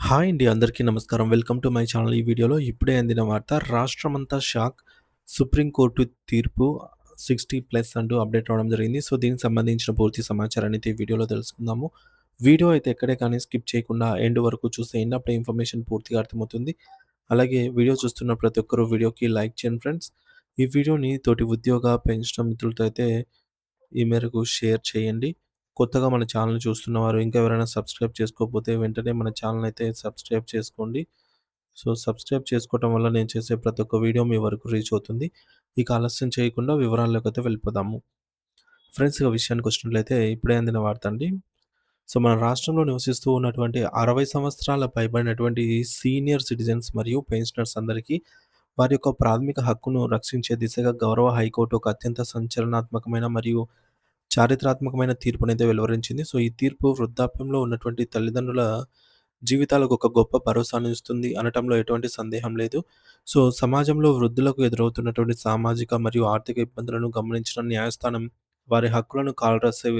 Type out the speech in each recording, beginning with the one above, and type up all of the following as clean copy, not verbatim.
Hi అండి. అందరికీ నమస్కారం. Welcome to my channel. ఈ వీడియోలో ఇప్పుడే అందిన వార్త రాష్ట్రమంతా షాక్. సుప్రీంకోర్టు తీర్పు 60+ అంటూ అప్డేట్ అవ్వడం జరిగింది. సో, దీనికి సంబంధించిన పూర్తి సమాచారాన్ని అయితే ఈ వీడియోలో తెలుసుకుందాము. వీడియో అయితే ఎక్కడే కానీ స్కిప్ చేయకుండా ఎండ్ వరకు చూసేయండి. అప్పుడే ఇన్ఫర్మేషన్ పూర్తిగా అర్థమవుతుంది. అలాగే వీడియో చూస్తున్న ప్రతి ఒక్కరు వీడియోకి లైక్ చేయండి ఫ్రెండ్స్. ఈ వీడియోని తోటి ఉద్యోగ, పెన్షన్ మిత్రులతో అయితే ఈ మేరకు షేర్ చేయండి. కొత్తగా మన ఛానెల్‌ని చూస్తున్నవారు ఇంకా ఎవరైనా సబ్స్క్రైబ్ చేసుకోకపోతే వెంటనే మన ఛానెల్‌ని అయితే సబ్స్క్రైబ్ చేసుకోండి. సో, సబ్స్క్రైబ్ చేసుకోవటం వల్ల నేను చేసే ప్రతి ఒక్క వీడియో మీ వరకు రీచ్ అవుతుంది. ఇక ఆలస్యం చేయకుండా వివరాల్లోకైతే వెళ్ళిపోదాము. ఫ్రెండ్స్ ఇక విషయానికొచ్చినట్లయితే ఇప్పుడే అందిన వార్త అండి. సో, మన రాష్ట్రంలో నివసిస్తూ ఉన్నటువంటి 60 సంవత్సరాల పైబడినటువంటి సీనియర్ సిటిజన్స్ మరియు పెన్షనర్స్ అందరికీ వారి యొక్క ప్రాథమిక హక్కును రక్షించే దిశగా గౌరవ హైకోర్టు ఒక అత్యంత సంచలనాత్మకమైన మరియు చారిత్రాత్మకమైన తీర్పునైతే వెలువరించింది. సో, ఈ తీర్పు వృద్ధాప్యంలో ఉన్నటువంటి తల్లిదండ్రుల జీవితాలకు ఒక గొప్ప భరోసానిస్తుంది అనటంలో ఎటువంటి సందేహం లేదు. సో, సమాజంలో వృద్ధులకు ఎదురవుతున్నటువంటి సామాజిక మరియు ఆర్థిక ఇబ్బందులను గమనించిన న్యాయస్థానం వారి హక్కులను కాలరాసే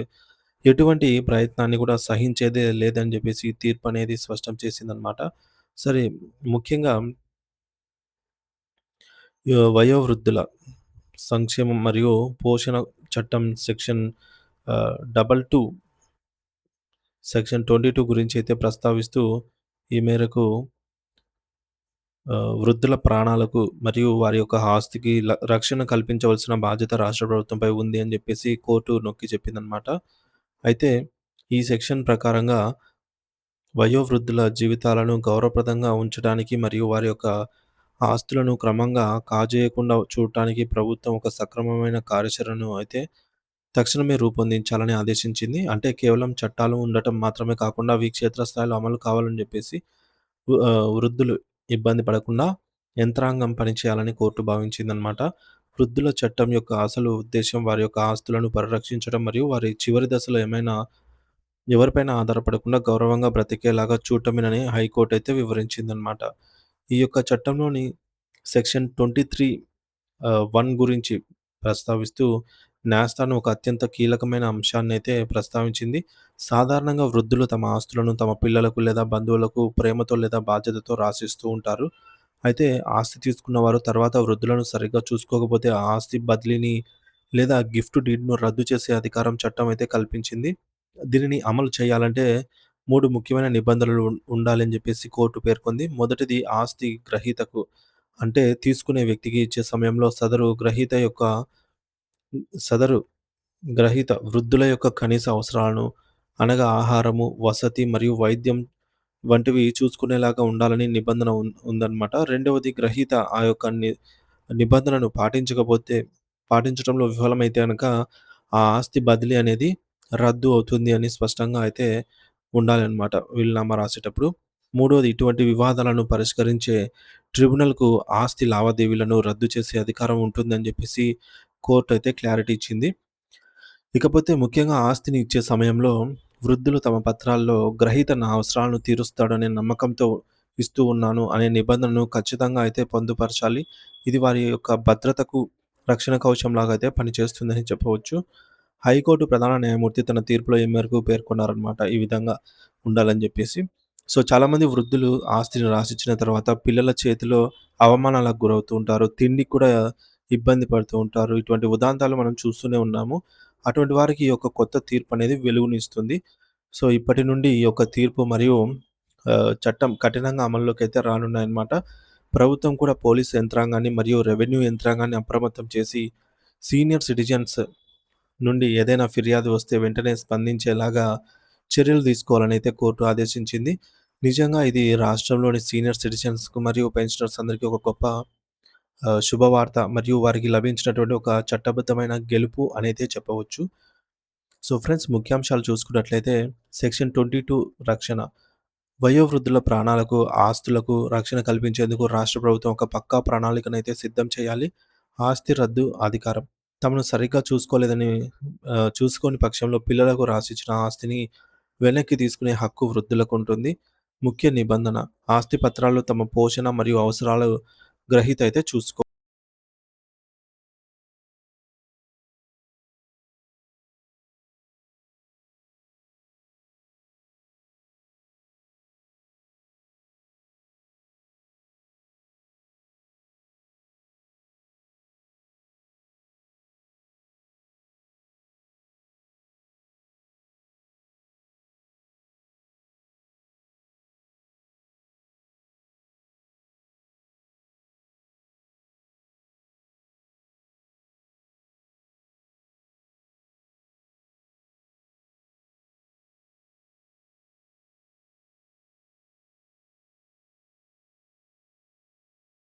ఎటువంటి ప్రయత్నాన్ని కూడా సహించేదే లేదని జెప్పేసి ఈ తీర్పనేది స్పష్టం చేసిందనమాట. సరే, ముఖ్యంగా వయోవృద్ధుల సంక్షేమం మరియు పోషణ చట్టం డబల్ 2 సెక్షన్ 22 గురించైతే ప్రస్తావిస్తూ ఈ మేరకు వృద్ధుల ప్రాణాలకు మరియు వారి యొక్క ఆస్తికి రక్షణ కల్పించవలసిన బాధ్యత రాష్ట్ర ప్రభుత్వంపై ఉంది అని జెప్పేసి కోర్టు నొక్కి చెప్పిందనమాట. అయితే ఈ సెక్షన్ ప్రకారంగా వయోవృద్ధుల జీవితాలను గౌరవప్రదంగా ఉంచడానికి మరియు వారి యొక్క ఆస్తులను క్రమంగా కాజేయకుండా చూడటానికి ప్రభుత్వం ఒక సక్రమమైన కార్యాచరణను అయితే తక్షణమే రూపొందించాలని ఆదేశించింది. అంటే కేవలం చట్టాలు ఉండటం మాత్రమే కాకుండా అవి క్షేత్రస్థాయిలో అమలు కావాలని చెప్పేసి వృద్ధులు ఇబ్బంది పడకుండా యంత్రాంగం పనిచేయాలని కోర్టు భావించిందనమాట. వృద్ధుల చట్టం యొక్క అసలు ఉద్దేశ్యం వారి యొక్క ఆస్తులను పరిరక్షించడం మరియు వారి చివరి దశలో ఎవరిపైన ఆధారపడకుండా గౌరవంగా బ్రతికేలాగా చూడటమేనని హైకోర్టు అయితే వివరించిందనమాట. ఈ యొక్క చట్టంలోని సెక్షన్ 23 1 గురించి ప్రస్తావిస్తూ న్యాయస్థానం ఒక అత్యంత కీలకమైన అంశాన్నయితే ప్రస్తావించింది. సాధారణంగా వృద్ధులు తమ ఆస్తులను తమ పిల్లలకు లేదా బంధువులకు ప్రేమతో లేదా బాధ్యతతో రాసిస్తూ ఉంటారు. అయితే ఆస్తి తీసుకున్నవారు తర్వాత వృద్ధులను సరిగ్గా చూసుకోకపోతే ఆ ఆస్తి బదిలీని లేదా గిఫ్ట్ డీడ్‌ను రద్దు చేసే అధికారం చట్టం అయితే కల్పించింది. దీనిని అమలు చేయాలంటే 3 ముఖ్యమైన నిబంధనలు ఉండాలని జెప్పేసి కోర్టు పేర్కొంది. మొదటిది ఆస్తి గ్రహీతకు అంటే తీసుకునే వ్యక్తికి ఇచ్చే సమయంలో సదరు గ్రహీత వృద్ధుల యొక్క కనీస అవసరాలను అనగా ఆహారము, వసతి మరియు వైద్యం వంటివి చూసుకునేలాగా ఉండాలని నిబంధన ఉందన్నమాట. రెండవది గ్రహీత ఆ యొక్క నిబంధనను పాటించడంలో విఫలమైతే గనక ఆ ఆస్తి బదిలీ అనేది రద్దు అవుతుంది అని స్పష్టంగా అయితే ఉండాలనమాట వీలునామా రాసేటప్పుడు. మూడోది ఇటువంటి వివాదాలను పరిష్కరించే ట్రిబ్యునల్‌కు ఆస్తి లావాదేవీలను రద్దు చేసే అధికారం ఉంటుందని జెప్పేసి కోర్ట్ అయితే క్లారిటీ ఇచ్చింది. ఇకపోతే ముఖ్యంగా ఆస్తిని ఇచ్చే సమయంలో వృద్ధులు తమ పత్రాల్లో గ్రహీత నా అవసరాలను తీరుస్తాడనే నమ్మకంతో ఇస్తూ ఉన్నాను అనే నిబంధనను ఖచ్చితంగా అయితే పొందుపరచాలి. ఇది వారి యొక్క భద్రతకు రక్షణ కవచంలాగా అయితే పనిచేస్తుందని చెప్పవచ్చు. హైకోర్టు ప్రధాన న్యాయమూర్తి తన తీర్పులో ఈ మేరకు పేర్కొన్నారనమాట. ఈ విధంగా ఉండాలని జెప్పేసి. సో, చాలామంది వృద్ధులు ఆస్తిని రాసిచ్చిన తర్వాత పిల్లల చేతిలో అవమానాలకు గురవుతూ ఉంటారు. తిండికి కూడా ఇబ్బంది పడుతూ ఉంటారు. ఇటువంటి ఉదాంతాలు మనం చూస్తూనే ఉన్నాము. అటువంటి వారికి ఈ యొక్క కొత్త తీర్పనేది వెలుగునిస్తుంది. సో, ఇప్పటి నుండి ఈ యొక్క తీర్పు మరియు చట్టం కఠినంగా అమల్లోకైతే రానున్నాయన్నమాట. ప్రభుత్వం కూడా పోలీస్ యంత్రాంగాన్ని మరియు రెవెన్యూ యంత్రాంగాన్ని అప్రమత్తం చేసి సీనియర్ సిటిజన్స్ నుండి ఏదైనా ఫిర్యాదు వస్తే వెంటనే స్పందించేలాగా చర్యలు తీసుకోవాలని అయితే కోర్టు ఆదేశించింది. నిజంగా ఇది రాష్ట్రంలోని సీనియర్ సిటిజన్స్‌కు మరియు పెన్షనర్స్ అందరికీ ఒక గొప్ప శుభవార్త మరియు వారికి లభించినటువంటి ఒక చట్టబద్ధమైన గెలుపు అనైతే చెప్పవచ్చు. సో, ఫ్రెండ్స్ ముఖ్యాంశాలు చూసుకున్నట్లయితే సెక్షన్ 22 రక్షణ. వయోవృద్ధుల ప్రాణాలకు, ఆస్తులకు రక్షణ కల్పించేందుకు రాష్ట్ర ప్రభుత్వం ఒక పక్కా ప్రణాళికనైతే సిద్ధం చేయాలి. ఆస్తి రద్దు అధికారం. తమను సరిగ్గా చూసుకోని పక్షంలో పిల్లలకు రాసిచ్చిన ఆస్తిని వెనక్కి తీసుకునే హక్కు వృద్ధులకుంటుంది. ముఖ్య నిబంధన ఆస్తి పత్రాలు తమ పోషణ మరియు అవసరాలు గ్రహీత అయితే